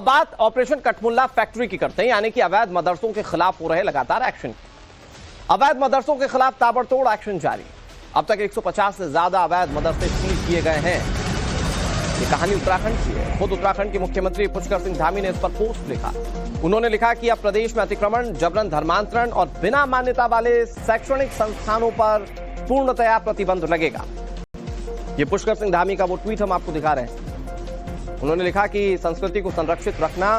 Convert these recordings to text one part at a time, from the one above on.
बात operation कठमुल्ला factory की करते हैं, यानी कि अवैध मदरसों के खिलाफ हो रहे लगातार एक्शन। अवैध मदरसों के खिलाफ ताबड़तोड़ एक्शन जारी। अब तक 150 से ज्यादा अवैध मदरसे सील किए गए हैं। ये कहानी उत्तराखंड की है। खुद उत्तराखंड के मुख्यमंत्री पुष्कर सिंह धामी ने इस पर पोस्ट लिखा। उन्होंने लिखा कि अब प्रदेश में अतिक्रमण, जबरन धर्मांतरण और बिना मान्यता वाले शैक्षणिक संस्थानों पर पूर्णतया प्रतिबंध लगेगा। ये पुष्कर सिंह धामी का वो ट्वीट हम आपको दिखा रहे हैं। उन्होंने लिखा कि संस्कृति को संरक्षित रखना,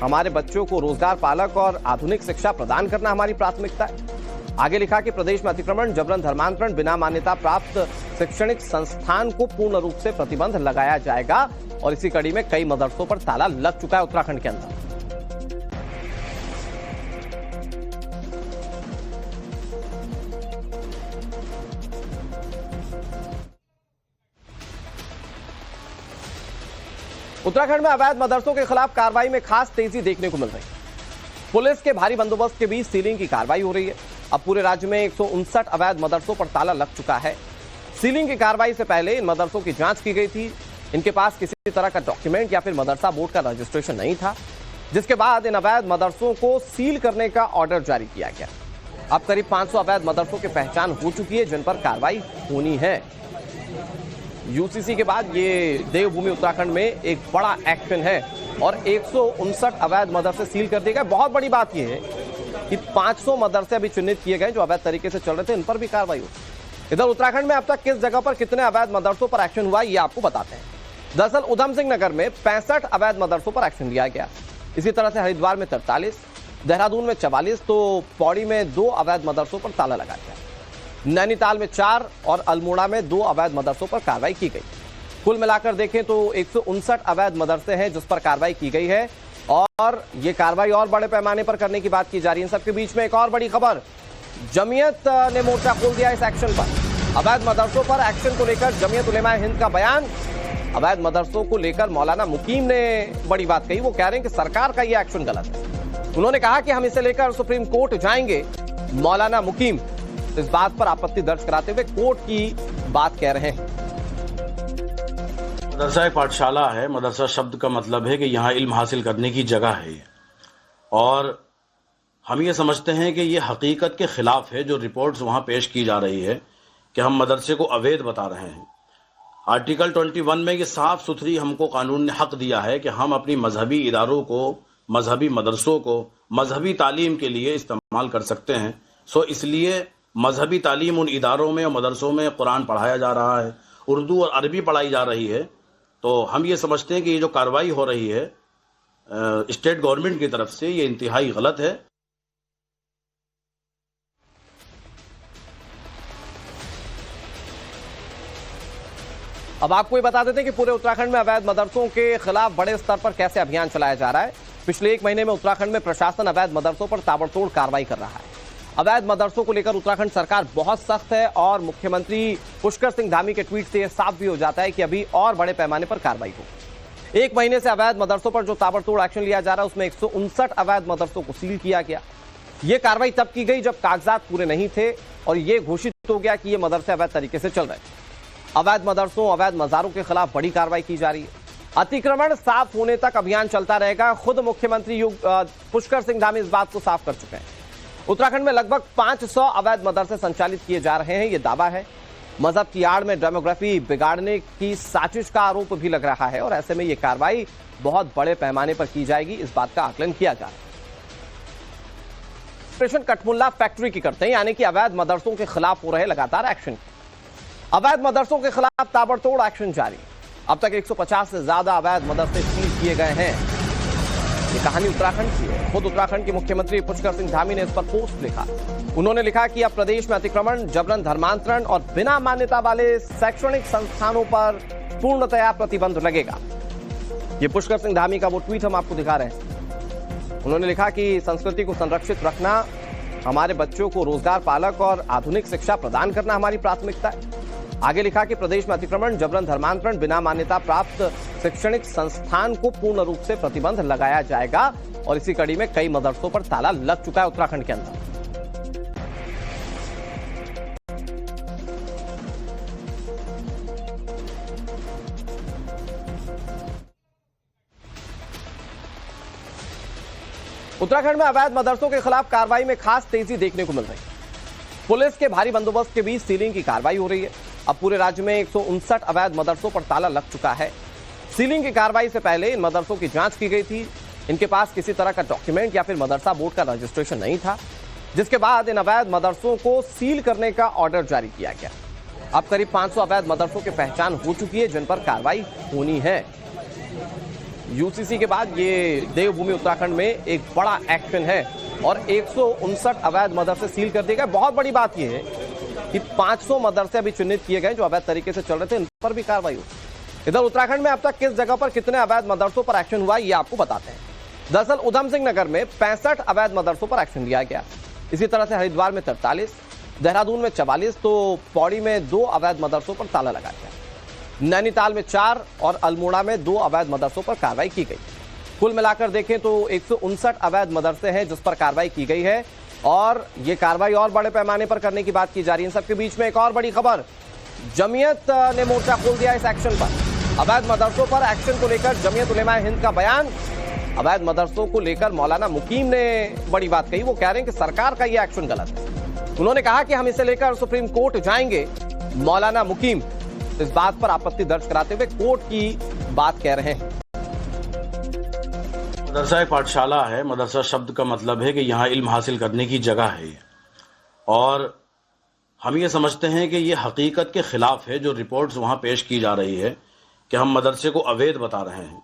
हमारे बच्चों को रोजगार पालक और आधुनिक शिक्षा प्रदान करना हमारी प्राथमिकता है। आगे लिखा कि प्रदेश में अतिक्रमण, जबरन धर्मांतरण, बिना मान्यता प्राप्त शैक्षणिक संस्थान को पूर्ण रूप से प्रतिबंध लगाया जाएगा और इसी कड़ी में कई मदरसों पर ताला लग चुका है उत्तराखंड के अंदर। उत्तराखंड में अवैध मदरसों के खिलाफ कार्रवाई में खास तेजी देखने को मिल रही है। पुलिस के भारी बंदोबस्त के बीच सीलिंग की कार्रवाई हो रही है। अब पूरे राज्य में 159 अवैध मदरसों पर ताला लग चुका है। सीलिंग की कार्रवाई से पहले इन मदरसों की जांच की गई थी। इनके पास किसी तरह का डॉक्यूमेंट या फिर मदरसा बोर्ड का रजिस्ट्रेशन नहीं था, जिसके बाद इन अवैध मदरसों को सील करने का ऑर्डर जारी किया गया। अब करीब 500 अवैध मदरसों की पहचान हो चुकी है, जिन पर कार्रवाई होनी है। यूसीसी के बाद ये देवभूमि उत्तराखंड में एक बड़ा एक्शन है और 159 अवैध मदरसे सील कर दिए गए। बहुत बड़ी बात यह है कि 500 मदरसे अभी चिन्हित किए गए जो अवैध तरीके से चल रहे थे, इन पर भी कार्रवाई हो। इधर उत्तराखंड में अब तक किस जगह पर कितने अवैध मदरसों पर एक्शन हुआ ये आपको बताते हैं। दरअसल उधम सिंह नगर में 65 अवैध मदरसों पर एक्शन लिया गया। इसी तरह से हरिद्वार में 43, देहरादून में 44, तो पौड़ी में 2 अवैध मदरसों पर ताला लगा गया। नैनीताल में 4 और अल्मोड़ा में 2 अवैध मदरसों पर कार्रवाई की गई। कुल मिलाकर देखें तो 159 अवैध मदरसे हैं जिस पर कार्रवाई की गई है और ये कार्रवाई और बड़े पैमाने पर करने की बात की जा रही है। इन सबके बीच में एक और बड़ी खबर, जमीयत ने मोर्चा खोल दिया इस एक्शन पर। अवैध मदरसों पर एक्शन को लेकर जमीयत उलेमा हिंद का बयान। अवैध मदरसों को लेकर मौलाना मुकीम ने बड़ी बात कही। वो कह रहे हैं कि सरकार का यह एक्शन गलत है। उन्होंने कहा कि हम इसे लेकर सुप्रीम कोर्ट जाएंगे। मौलाना मुकीम इस बात पर आपत्ति दर्ज कराते हुए कोर्ट की बात कह रहे हैं। मदरसा एक पाठशाला है। मदरसा शब्द का मतलब है कि यहाँ इल्म हासिल करने की जगह है और हम ये समझते हैं कि ये हकीकत के खिलाफ है जो रिपोर्ट्स वहाँ पेश की जा रही है कि हम मदरसे को अवैध बता रहे हैं। आर्टिकल 21 में ये साफ सुथरी हमको कानून ने हक दिया है कि हम अपनी मजहबी इदारों को, मजहबी मदरसों को मजहबी तालीम के लिए इस्तेमाल कर सकते हैं। सो इसलिए मजहबी तालीम उन इदारों में और मदरसों में कुरान पढ़ाया जा रहा है, उर्दू और अरबी पढ़ाई जा रही है। तो हम ये समझते हैं कि ये जो कार्रवाई हो रही है स्टेट गवर्नमेंट की तरफ से, ये इंतहाई गलत है। अब आपको ये बता देते हैं कि पूरे उत्तराखंड में अवैध मदरसों के खिलाफ बड़े स्तर पर कैसे अभियान चलाया जा रहा है। पिछले 1 महीने में उत्तराखंड में प्रशासन अवैध मदरसों पर ताबड़तोड़ कार्रवाई कर रहा है। अवैध मदरसों को लेकर उत्तराखंड सरकार बहुत सख्त है और मुख्यमंत्री पुष्कर सिंह धामी के ट्वीट से यह साफ भी हो जाता है कि अभी और बड़े पैमाने पर कार्रवाई हो। 1 महीने से अवैध मदरसों पर जो ताबड़तोड़ एक्शन लिया जा रहा है उसमें 159 अवैध मदरसों को सील किया गया। यह कार्रवाई तब की गई जब कागजात पूरे नहीं थे और यह घोषित हो गया कि ये मदरसे अवैध तरीके से चल रहे हैं। अवैध मदरसों, अवैध मज़ारों के खिलाफ बड़ी कार्रवाई की जा रही है। अतिक्रमण साफ होने तक अभियान चलता रहेगा। खुद मुख्यमंत्री पुष्कर सिंह धामी इस बात को साफ कर चुके हैं। उत्तराखंड में लगभग 500 अवैध मदरसे संचालित किए जा रहे हैं, ये दावा है। मजहब की आड़ में डेमोग्राफी बिगाड़ने की साजिश का आरोप भी लग रहा है और ऐसे में ये कार्रवाई बहुत बड़े पैमाने पर की जाएगी, इस बात का आकलन किया जा रहा है। ऑपरेशन कठमुल्ला फैक्ट्री की करते हैं, यानी कि अवैध मदरसों के खिलाफ हो रहे लगातार एक्शन। अवैध मदरसों के खिलाफ ताबड़तोड़ एक्शन जारी। अब तक 150 से ज्यादा अवैध मदरसे सील किए गए हैं। ये कहानी उत्तराखंड की है। खुद उत्तराखंड के मुख्यमंत्री पुष्कर सिंह धामी ने इस पर पोस्ट लिखा। उन्होंने लिखा कि अब प्रदेश में अतिक्रमण, जबरन धर्मांतरण और बिना मान्यता वाले शैक्षणिक संस्थानों पर पूर्णतया प्रतिबंध लगेगा। ये पुष्कर सिंह धामी का वो ट्वीट हम आपको दिखा रहे हैं। उन्होंने लिखा कि संस्कृति को संरक्षित रखना, हमारे बच्चों को रोजगार पालक और आधुनिक शिक्षा प्रदान करना हमारी प्राथमिकता है। आगे लिखा कि प्रदेश में अतिक्रमण, जबरन धर्मांतरण, बिना मान्यता प्राप्त शैक्षणिक संस्थान को पूर्ण रूप से प्रतिबंध लगाया जाएगा और इसी कड़ी में कई मदरसों पर ताला लग चुका है उत्तराखंड के अंदर। उत्तराखंड में अवैध मदरसों के खिलाफ कार्रवाई में खास तेजी देखने को मिल रही है। पुलिस के भारी बंदोबस्त के बीच सीलिंग की कार्रवाई हो रही है। अब पूरे राज्य में 159 अवैध मदरसों पर ताला लग चुका है। सीलिंग की कार्रवाई से पहले इन मदरसों की जांच की गई थी। इनके पास किसी तरह का डॉक्यूमेंट या फिर मदरसा बोर्ड का रजिस्ट्रेशन नहीं था, जिसके बाद इन अवैध मदरसों को सील करने का ऑर्डर जारी किया गया। अब करीब 500 अवैध मदरसों की पहचान हो चुकी है, जिन पर कार्रवाई होनी है। यूसीसी के बाद ये देवभूमि उत्तराखंड में एक बड़ा एक्शन है और 159 अवैध मदरसे सील कर दिए गए। बहुत बड़ी बात यह है कि 500 मदरसे अभी चिन्हित किए गए जो अवैध तरीके से चल रहे थे, इन पर भी कार्रवाई हुई। इधर उत्तराखंड में अब तक किस जगह पर कितने अवैध मदरसों पर एक्शन हुआ, ये आपको बताते हैं। दरअसल उधम सिंह नगर में 65 अवैध मदरसों पर एक्शन लिया गया। इसी तरह से हरिद्वार में 43, देहरादून में 44, तो पौड़ी में 2 अवैध मदरसों पर ताला लगा गया। नैनीताल में 4 और अल्मोड़ा में 2 अवैध मदरसों पर कार्रवाई की गई। कुल मिलाकर देखें तो 159 अवैध मदरसे हैं जिस पर कार्रवाई की गई है और ये कार्रवाई और बड़े पैमाने पर करने की बात की जा रही है। सबके बीच में एक और बड़ी खबर, जमीयत ने मोर्चा खोल दिया इस एक्शन पर। अवैध मदरसों पर एक्शन को लेकर जमीयत उलेमा हिंद का बयान। अवैध मदरसों को लेकर मौलाना मुकीम ने बड़ी बात कही। वो कह रहे हैं कि सरकार का यह एक्शन गलत है। उन्होंने कहा कि हम इसे लेकर सुप्रीम कोर्ट जाएंगे। मौलाना मुकीम इस बात पर आपत्ति दर्ज कराते हुए कोर्ट की बात कह रहे हैं। मदरसा एक पाठशाला है। मदरसा शब्द का मतलब है कि यहाँ इल्म हासिल करने की जगह है ये। और हम ये समझते हैं कि ये हकीकत के खिलाफ है जो रिपोर्ट्स वहाँ पेश की जा रही है कि हम मदरसे को अवैध बता रहे हैं।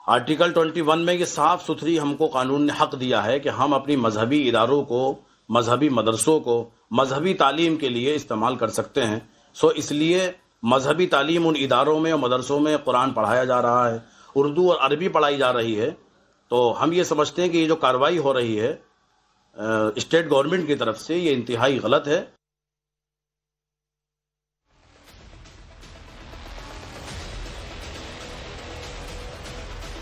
आर्टिकल 21 में ये साफ सुथरी हमको कानून ने हक दिया है कि हम अपनी मजहबी इदारों को, मजहबी मदरसों को मजहबी तालीम के लिए इस्तेमाल कर सकते हैं। सो इसलिए मजहबी तालीम उन इदारों में और मदरसों में कुरान पढ़ाया जा रहा है, उर्दू और अरबी पढ़ाई जा रही है। तो हम ये समझते हैं कि ये जो कार्रवाई हो रही है स्टेट गवर्नमेंट की तरफ से, ये इंतहाई गलत है।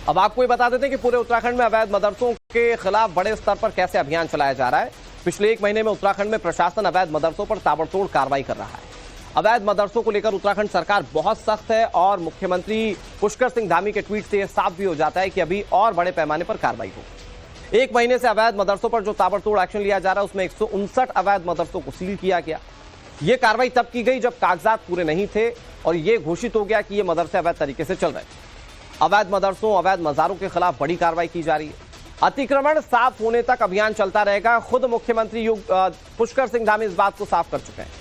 अब आपको ये बता देते हैं कि पूरे उत्तराखंड में अवैध मदरसों के खिलाफ बड़े स्तर पर कैसे अभियान चलाया जा रहा है। पिछले 1 महीने में उत्तराखंड में प्रशासन अवैध मदरसों पर ताबड़तोड़ कार्रवाई कर रहा है। अवैध मदरसों को लेकर उत्तराखंड सरकार बहुत सख्त है और मुख्यमंत्री पुष्कर सिंह धामी के ट्वीट से यह साफ भी हो जाता है कि अभी और बड़े पैमाने पर कार्रवाई हो। 1 महीने से अवैध मदरसों पर जो ताबड़तोड़ एक्शन लिया जा रहा है उसमें 159 अवैध मदरसों को सील किया गया। यह कार्रवाई तब की गई जब कागजात पूरे नहीं थे और यह घोषित हो गया कि ये मदरसे अवैध तरीके से चल रहे हैं। अवैध मदरसों, अवैध मज़ारों के खिलाफ बड़ी कार्रवाई की जा रही है। अतिक्रमण साफ होने तक अभियान चलता रहेगा। खुद मुख्यमंत्री पुष्कर सिंह धामी इस बात को साफ कर चुके हैं।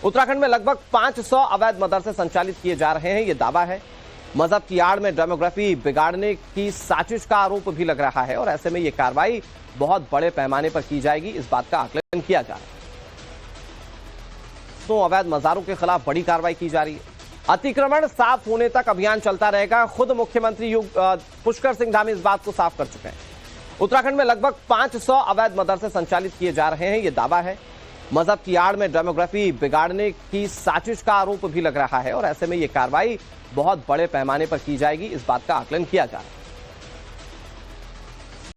उत्तराखंड में लगभग 500 अवैध मदरसे संचालित किए जा रहे हैं, ये दावा है। मजहब की आड़ में डेमोग्राफी बिगाड़ने की साजिश का आरोप भी लग रहा है और ऐसे में ये कार्रवाई बहुत बड़े पैमाने पर की जाएगी, इस बात का आकलन किया जा रहा है। तो अवैध मज़ारों के खिलाफ बड़ी कार्रवाई की जा रही है। अतिक्रमण साफ होने तक अभियान चलता रहेगा। खुद मुख्यमंत्री पुष्कर सिंह धामी इस बात को साफ कर चुके हैं। उत्तराखंड में लगभग 500 अवैध मदरसे संचालित किए जा रहे हैं, ये दावा है। मजहब की आड़ में डेमोग्राफी बिगाड़ने की साजिश का आरोप भी लग रहा है और ऐसे में ये कार्रवाई बहुत बड़े पैमाने पर की जाएगी, इस बात का आकलन किया जा रहा है।